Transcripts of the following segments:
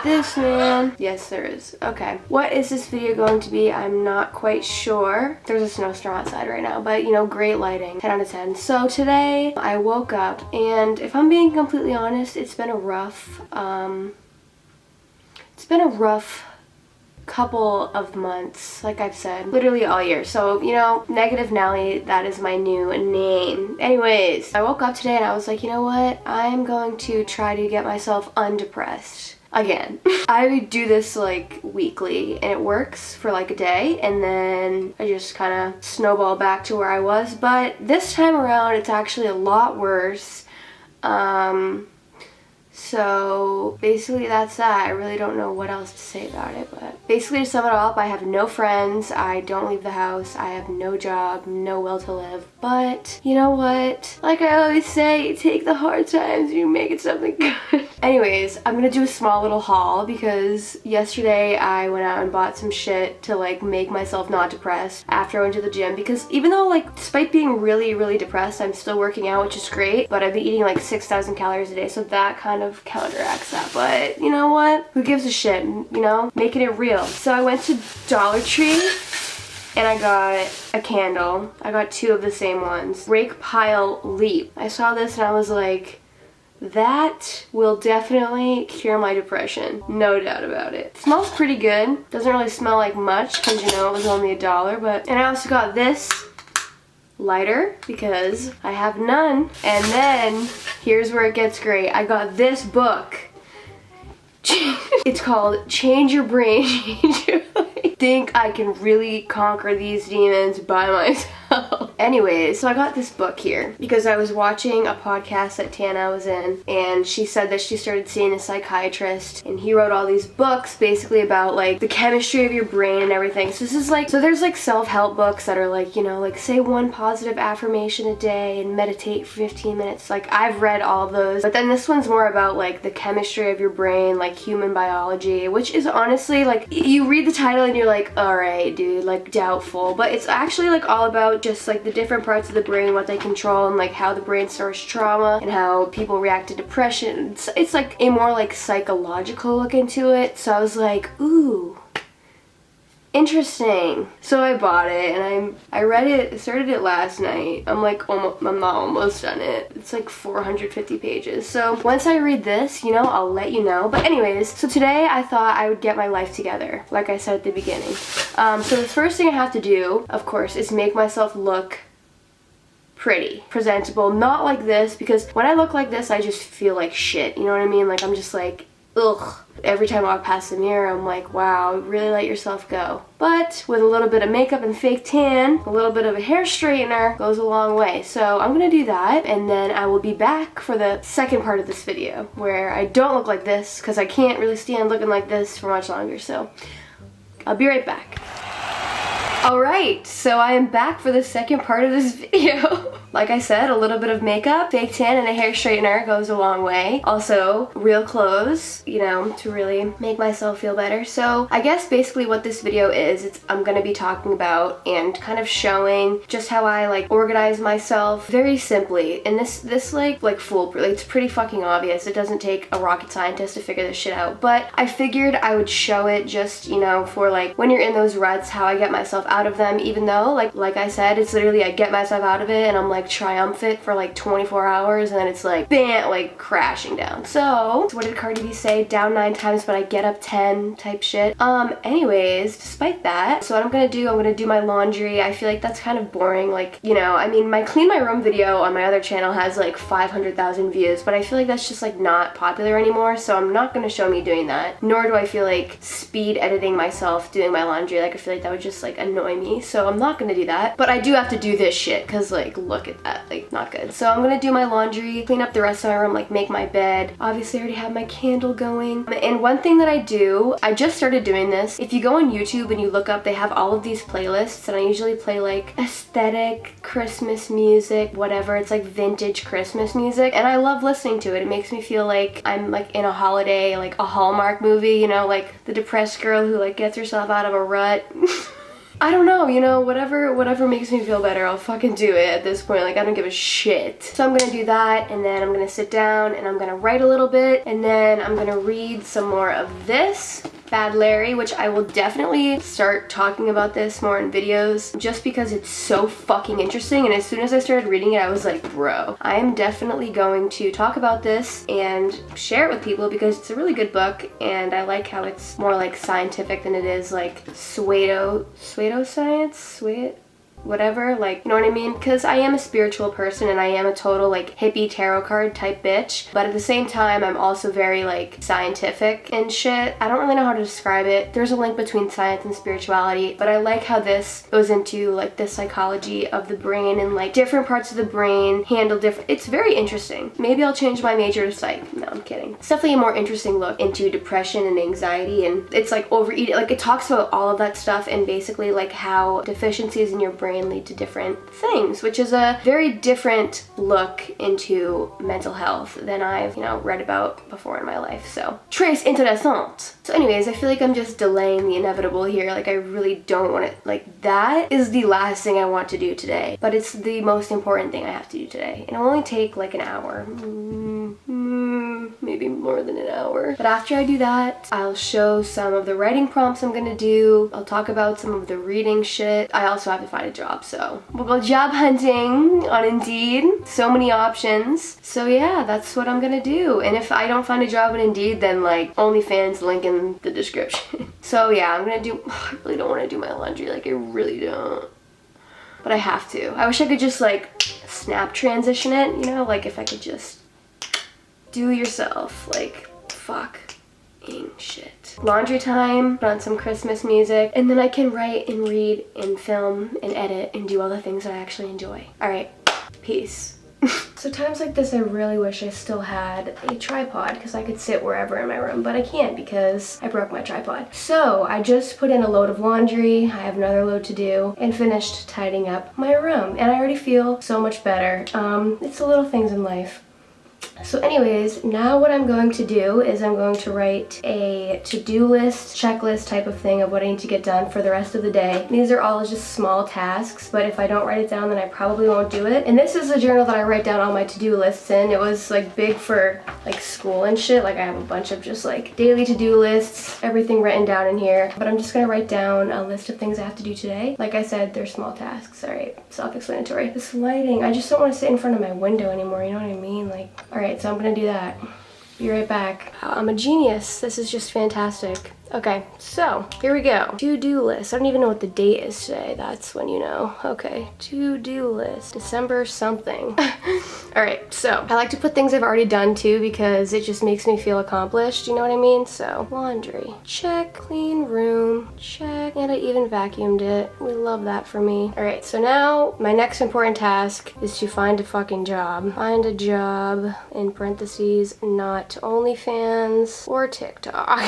this, man. Yes, there is. Okay. What is this video going to be? I'm not quite sure. There's a snowstorm outside right now, but you know, great lighting. 10 out of 10. So today I woke up and if I'm being completely honest, it's been a rough couple of months, like I've said, literally all year. So, you know, Negative Nelly, that is my new name. Anyways, I woke up today and I was like, you know what? I'm going to try to get myself undepressed again. I do this like weekly and it works for like a day and then I just kind of snowball back to where I was. But this time around, it's actually a lot worse. So basically that's that. I really don't know what else to say about it, but basically to sum it all up, I have no friends, I don't leave the house, I have no job, no will to live, but you know what? Like I always say, take the hard times, you make it something good. Anyways, I'm gonna do a small little haul because yesterday I went out and bought some shit to like make myself not depressed after I went to the gym, because even though like despite being really depressed, I'm still working out, which is great, but I've been eating like 6,000 calories a day, so that kind of counteracts that. But you know what? Who gives a shit? You know, making it real. So I went to Dollar Tree and I got a candle. I got 2 of the same ones. Rake Pile Leap. I saw this and I was like, that will definitely cure my depression. No doubt about it. It smells pretty good. Doesn't really smell like much because you know it was only $1, but. And I also got this lighter because I have none. And then here's where it gets great. I got this book. It's called Change Your Brain, Change Your Life. Think I can really conquer these demons by myself. Anyways, so I got this book here because I was watching a podcast that Tana was in and she said that she started seeing a psychiatrist and he wrote all these books basically about like the chemistry of your brain and everything. So this is like, so there's like self-help books that are like, you know, like say 1 positive affirmation a day and meditate for 15 minutes. Like I've read all of those, but then this one's more about like the chemistry of your brain, like human biology, which is honestly like, you read the title and you're like, all right, dude, like doubtful, but it's actually like all about just like the different parts of the brain, what they control, and like how the brain stores trauma and how people react to depression. It's like a more like psychological look into it. So I was like, ooh, interesting. So I bought it and I read it, started it last night. I'm like, I'm not almost done it. It's like 450 pages. So once I read this, you know, I'll let you know. But anyways, so today I thought I would get my life together, like I said at the beginning. So the first thing I have to do, of course, is make myself look pretty, presentable, not like this, because when I look like this, I just feel like shit, you know what I mean? Like I'm just like, ugh. Every time I walk past the mirror, I'm like, wow, really let yourself go. But with a little bit of makeup and fake tan, a little bit of a hair straightener goes a long way. So I'm gonna do that, and then I will be back for the second part of this video, where I don't look like this, because I can't really stand looking like this for much longer, so I'll be right back. Alright, so I am back for the second part of this video. Like I said, a little bit of makeup, fake tan, and a hair straightener goes a long way. Also, real clothes, you know, to really make myself feel better. So I guess basically what this video is, I'm gonna be talking about and kind of showing just how I like organize myself very simply. And this like foolproof, like, it's pretty fucking obvious. It doesn't take a rocket scientist to figure this shit out. But I figured I would show it just, you know, for like when you're in those ruts, how I get myself out of them, even though like I said, it's literally I get myself out of it and I'm like triumphant for like 24 hours and then it's like bam, like crashing down. So what did Cardi B say? Down 9 times but I get up 10 type shit. Anyways, despite that, so what I'm gonna do my laundry. I feel like that's kind of boring, like, you know, I mean my clean my room video on my other channel has like 500,000 views, but I feel like that's just like not popular anymore, so I'm not gonna show me doing that, nor do I feel like speed editing myself doing my laundry. Like I feel like that would just like annoy me, so I'm not gonna do that. But I do have to do this shit because like look at that, like not good. So I'm gonna do my laundry, clean up the rest of my room, like make my bed. Obviously I already have my candle going. And one thing that I do, I just started doing this. If you go on YouTube and you look up, they have all of these playlists and I usually play like aesthetic Christmas music, whatever. It's like vintage Christmas music and I love listening to it. It makes me feel like I'm like in a holiday, like a Hallmark movie, you know, like the depressed girl who like gets herself out of a rut. I don't know, you know, whatever makes me feel better, I'll fucking do it at this point. Like, I don't give a shit. So I'm gonna do that, and then I'm gonna sit down and I'm gonna write a little bit, and then I'm gonna read some more of this, Bad Larry, which I will definitely start talking about this more in videos just because it's so fucking interesting. And as soon as I started reading it, I was like, bro, I am definitely going to talk about this and share it with people because it's a really good book, and I like how it's more like scientific than it is like pseudoscience, whatever, like, you know what I mean? Because I am a spiritual person and I am a total like hippie tarot card type bitch, but at the same time I'm also very like scientific and shit. I don't really know how to describe it. There's a link between science and spirituality, but I like how this goes into like the psychology of the brain and like different parts of the brain handle different. It's very interesting. Maybe I'll change my major to psych. No, I'm kidding. It's definitely a more interesting look into depression and anxiety, and it's like overeating. Like, it talks about all of that stuff and basically like how deficiencies in your brain lead to different things, which is a very different look into mental health than I've, you know, read about before in my life. So, très intéressant. So anyways, I feel like I'm just delaying the inevitable here. Like, I really don't want to, like, that is the last thing I want to do today, but it's the most important thing I have to do today. It'll only take like an hour. Maybe more than an hour. But after I do that, I'll show some of the writing prompts I'm gonna do. I'll talk about some of the reading shit. I also have to find a job, so we'll go job hunting on Indeed. So many options. So yeah, that's what I'm gonna do. And if I don't find a job on Indeed, then like OnlyFans link in the description. So yeah, I'm gonna do, I really don't want to do my laundry. Like, I really don't. But I have to. I wish I could just like snap transition it, you know, like if I could just do yourself, like, fucking shit. Laundry time, put on some Christmas music, and then I can write and read and film and edit and do all the things that I actually enjoy. All right, peace. So times like this, I really wish I still had a tripod because I could sit wherever in my room, but I can't because I broke my tripod. So I just put in a load of laundry, I have another load to do, and finished tidying up my room, and I already feel so much better. It's the little things in life. So anyways, now what I'm going to do is I'm going to write a to-do list, checklist type of thing of what I need to get done for the rest of the day. These are all just small tasks, but if I don't write it down, then I probably won't do it. And this is a journal that I write down all my to-do lists in. It was like big for like school and shit. Like, I have a bunch of just like daily to-do lists, everything written down in here. But I'm just gonna write down a list of things I have to do today. Like I said, they're small tasks. All right, self-explanatory. This lighting, I just don't want to sit in front of my window anymore, you know what I mean? Like, all right, so I'm gonna do that. Be right back. I'm a genius. This is just fantastic. Okay, so here we go. To-do list. I don't even know what the date is today. That's when you know. Okay, to-do list. December something. All right, so I like to put things I've already done too because it just makes me feel accomplished. You know what I mean? So laundry, check. Clean room, check. And I even vacuumed it. We love that for me. All right, so now my next important task is to find a fucking job. Find a job, in parentheses, not OnlyFans or TikTok.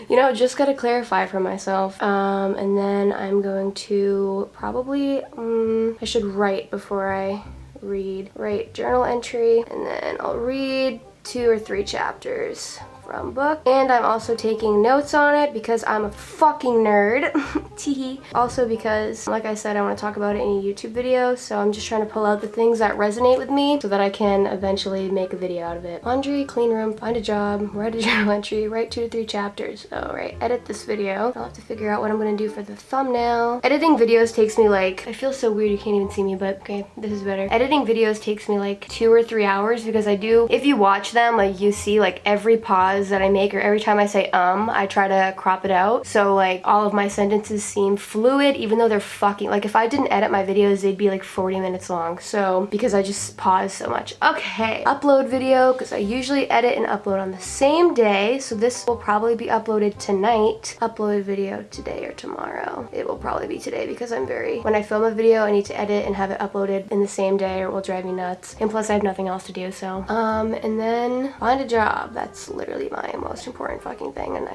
You know, just gotta clarify for myself. And then I'm going to probably, I should write before I read. Write journal entry, and then I'll read 2 or 3 chapters from book. And I'm also taking notes on it because I'm a fucking nerd. Teehee. Also because, like I said, I want to talk about it in a YouTube video, so I'm just trying to pull out the things that resonate with me so that I can eventually make a video out of it. Laundry, clean room, find a job, write a journal entry, write 2 to 3 chapters. Oh, right. Edit this video. I'll have to figure out what I'm gonna do for the thumbnail. Editing videos takes me like, I feel so weird you can't even see me, but okay, this is better. Editing videos takes me like 2 or 3 hours because I do, if you watch them, like you see like every pause that I make, or every time I say I try to crop it out. So like all of my sentences seem fluid even though they're fucking, like if I didn't edit my videos, they'd be like 40 minutes long. So because I just pause so much. Okay, upload video, because I usually edit and upload on the same day. So this will probably be uploaded tonight. Upload video today or tomorrow. It will probably be today because I'm very, when I film a video, I need to edit and have it uploaded in the same day or it will drive me nuts. And plus I have nothing else to do, so. And then find a job. That's literally literally my most important fucking thing, and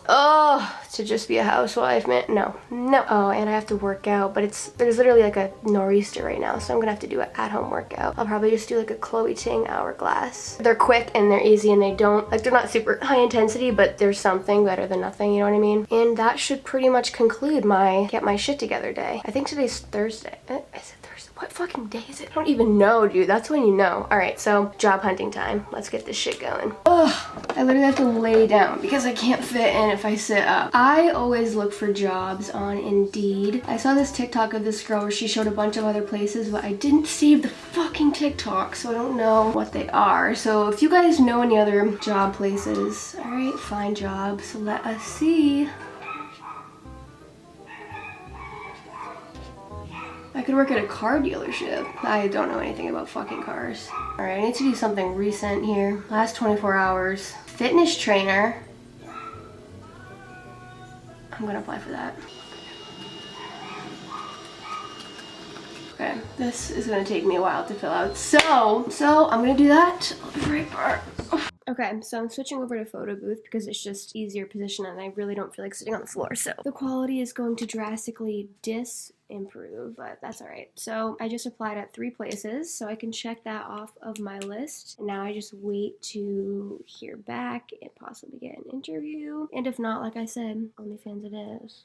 oh, to just be a housewife, man, no. Oh, and I have to work out, but there's literally like a nor'easter right now, so I'm gonna have to do an at-home workout. I'll probably just do like a Chloe Ting hourglass. They're quick and they're easy, and they're not super high intensity, but there's something better than nothing, you know what I mean? And that should pretty much conclude my get my shit together day. I think today's Thursday. Is it Thursday? What fucking day is it? I don't even know, dude. That's when you know. All right, so job hunting time. Let's get this shit going. Ugh, I literally have to lay down because I can't fit in if I sit up. I always look for jobs on Indeed. I saw this TikTok of this girl where she showed a bunch of other places, but I didn't save the fucking TikTok, so I don't know what they are. So if you guys know any other job places, all right, find jobs. Let us see. I could work at a car dealership. I don't know anything about fucking cars. All right, I need to do something recent here. Last 24 hours. Fitness trainer. I'm gonna apply for that. Okay, this is gonna take me a while to fill out. So I'm gonna do that. I'll be right back. Okay, so I'm switching over to photo booth because it's just easier position and I really don't feel like sitting on the floor. So the quality is going to drastically improve, but that's all right. So I just applied at 3 places, so I can check that off of my list. And now I just wait to hear back and possibly get an interview. And if not, like I said, OnlyFans it is.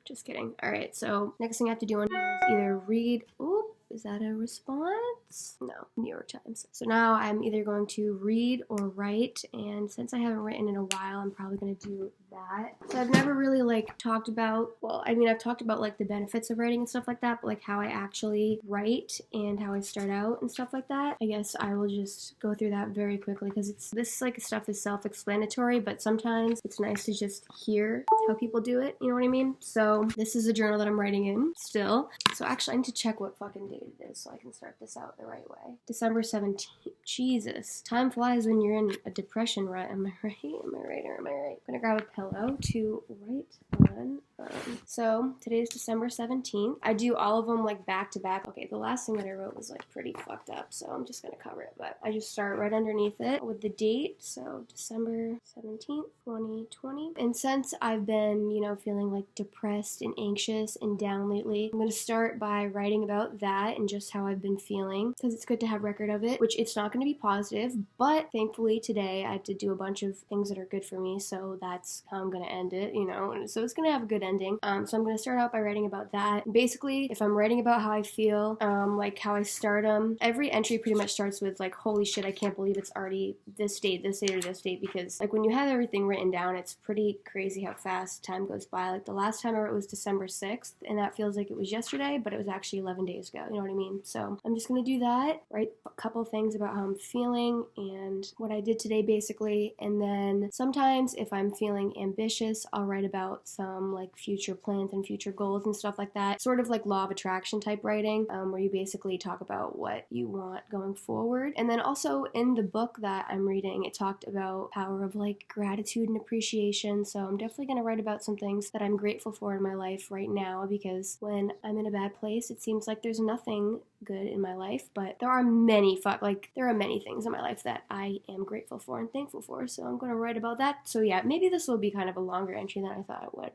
Just kidding. All right, so next thing I have to do on here is either read. Ooh, is that a response? No, New York Times. So now I'm either going to read or write, and since I haven't written in a while, I'm probably going to do that. So I've never really like talked about, well, I mean, I've talked about like the benefits of writing and stuff like that, but like how I actually write and how I start out and stuff like that. I guess I will just go through that very quickly because this like stuff is self-explanatory, but sometimes it's nice to just hear how people do it, you know what I mean? So this is a journal that I'm writing in still. So actually I need to check what fucking date it is so I can start this out the right way. December 17th. Jesus. Time flies when you're in a depression, right? Am I right? Am I right or am I right? I'm gonna grab a pillow to write on. So today's December 17th. I do all of them like back to back. Okay, the last thing that I wrote was like pretty fucked up, so I'm just gonna cover it. But I just start right underneath it with the date. So December 17th, 2020. And since I've been, you know, feeling like depressed and anxious and down lately, I'm gonna start by writing about that and just how I've been feeling because it's good to have record of it, which it's not gonna be positive, but thankfully today I had to do a bunch of things that are good for me, so that's how I'm gonna end it, you know, and so it's gonna have a good ending. So I'm gonna start out by writing about that. Basically, if I'm writing about how I feel, like how I start them, every entry pretty much starts with like, holy shit, I can't believe it's already this date, or this date, because like when you have everything written down, it's pretty crazy how fast time goes by. Like the last time I wrote was December 6th, and that feels like it was yesterday, but it was actually 11 days ago, you know what I mean? So I'm just gonna do that, write a couple things about how I'm feeling and what I did today basically, and then sometimes if I'm feeling ambitious, I'll write about some like future plans and future goals and stuff like that, sort of like law of attraction type writing, where you basically talk about what you want going forward. And then also in the book that I'm reading, it talked about power of like gratitude and appreciation, so I'm definitely going to write about some things that I'm grateful for in my life right now, because when I'm in a bad place, it seems like there's nothing good in my life, but there are many things in my life that I am grateful for and thankful for, so I'm going to write about that. So yeah, maybe this will be kind of a longer entry than I thought it would.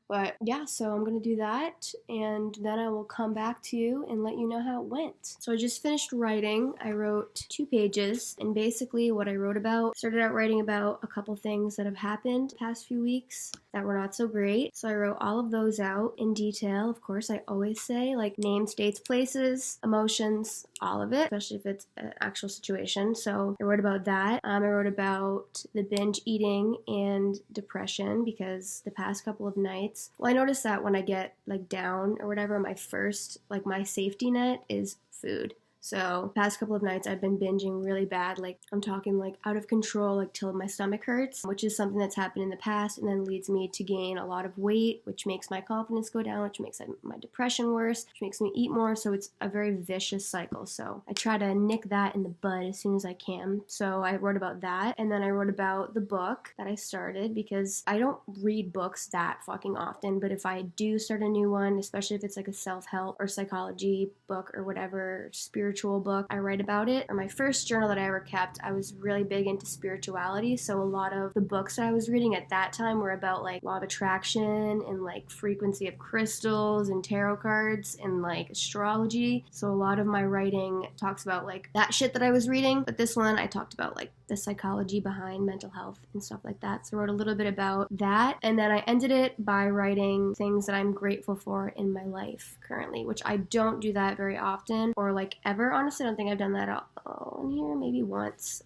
But yeah, so I'm going to do that, and then I will come back to you and let you know how it went. So I just finished writing. I wrote 2 pages, and basically what I wrote about, started out writing about a couple things that have happened the past few weeks that were not so great. So I wrote all of those out in detail. Of course, I always say like names, dates, places, emotions, all of it, especially if it's an actual situation. So I wrote about that. I wrote about the binge eating and depression, because the past couple of nights, well, I noticed that when I get like down or whatever, my safety net is food. So past couple of nights I've been binging really bad, like I'm talking like out of control, like till my stomach hurts, which is something that's happened in the past and then leads me to gain a lot of weight, which makes my confidence go down, which makes my depression worse, which makes me eat more. So it's a very vicious cycle. So I try to nick that in the bud as soon as I can. So I wrote about that, and then I wrote about the book that I started, because I don't read books that fucking often, but if I do start a new one, especially if it's like a self-help or psychology book or whatever, spiritual spiritual book. I write about it. Or my first journal that I ever kept, I was really big into spirituality, so a lot of the books that I was reading at that time were about like law of attraction and like frequency of crystals and tarot cards and like astrology. So a lot of my writing talks about like that shit that I was reading, but this one I talked about like the psychology behind mental health and stuff like that. So I wrote a little bit about that, and then I ended it by writing things that I'm grateful for in my life currently, which I don't do that very often or like ever. Honestly, I don't think I've done that all in here, maybe once.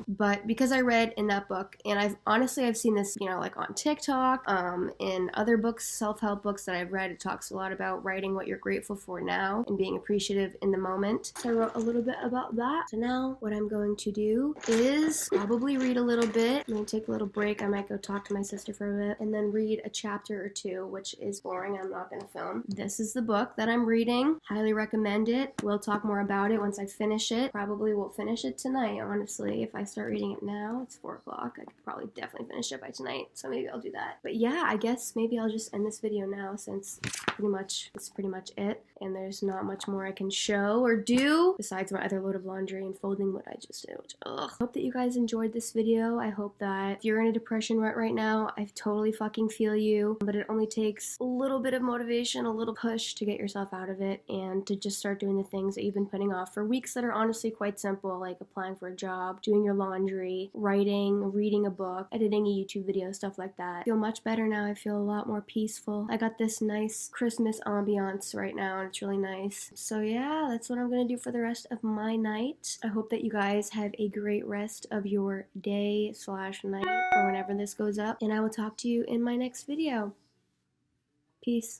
But because I read in that book, and I've seen this, you know, like on TikTok, in other books, self-help books that I've read, it talks a lot about writing what you're grateful for now and being appreciative in the moment. So I wrote a little bit about that. So now what I'm going to do is probably read a little bit. I'm gonna take a little break. I might go talk to my sister for a bit and then read a chapter or two, which is boring. I'm not gonna film. This is the book that I'm reading. Highly recommend it. We'll talk more about it once I finish it. Probably will finish it tonight, honestly. If I start reading it now, it's 4 o'clock. I could probably definitely finish it by tonight, so maybe I'll do that. But yeah, I guess maybe I'll just end this video now since it's pretty much it, and there's not much more I can show or do besides my other load of laundry and folding what I just did, which, ugh. Hope that you guys enjoyed this video. I hope that if you're in a depression right now, I totally fucking feel you, but it only takes a little bit of motivation, a little push to get yourself out of it and to just start doing the things that you've been putting off for weeks that are honestly quite simple, like applying for a job, doing your laundry, writing, reading a book, editing a YouTube video, stuff like that. I feel much better now. I feel a lot more peaceful. I got this nice Christmas ambiance right now, and it's really nice. So yeah, that's what I'm gonna do for the rest of my night. I hope that you guys have a great rest of your day/night or whenever this goes up, and I will talk to you in my next video. Peace.